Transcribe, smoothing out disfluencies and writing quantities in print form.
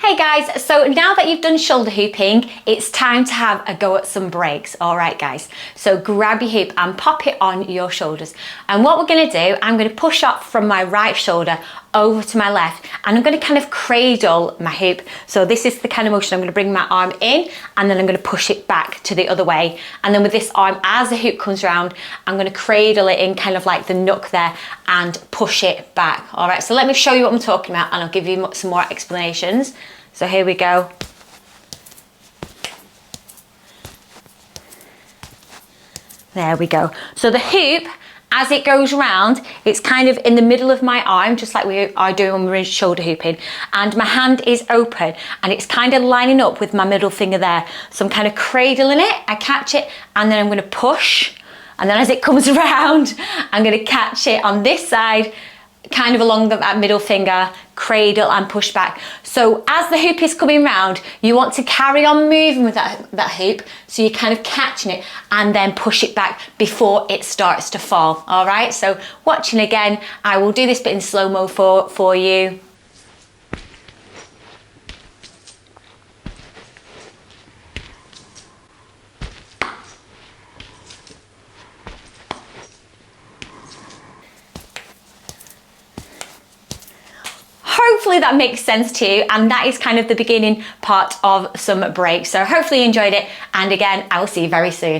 Hey guys, so now that you've done shoulder hooping, it's time to have a go at some breaks. All right guys, so grab your hoop and pop it on your shoulders. And what we're gonna do, I'm gonna push up from my right shoulder over to my left, and I'm gonna kind of cradle my hoop. So this is the kind of motion. I'm gonna bring my arm in and then I'm gonna push it back to the other way. And then with this arm, as the hoop comes around, I'm gonna cradle it in kind of like the nook there and push it back. All right, so let me show you what I'm talking about and I'll give you some more explanations. So here we go. There we go. So the hoop, as it goes round, it's kind of in the middle of my arm, just like we are doing when we're in shoulder hooping. And my hand is open and it's kind of lining up with my middle finger there. So I'm kind of cradling it, I catch it, and then I'm gonna push. And then as it comes around, I'm gonna catch it on this side, kind of along that middle finger, cradle and push back. So as the hoop is coming round, you want to carry on moving with that hoop, so you're kind of catching it and then push it back before it starts to fall. All right, so watching again, I will do this bit in slow-mo for you. Hopefully that makes sense to you, and that is kind of the beginning part of some breaks. So hopefully you enjoyed it, and again, I will see you very soon.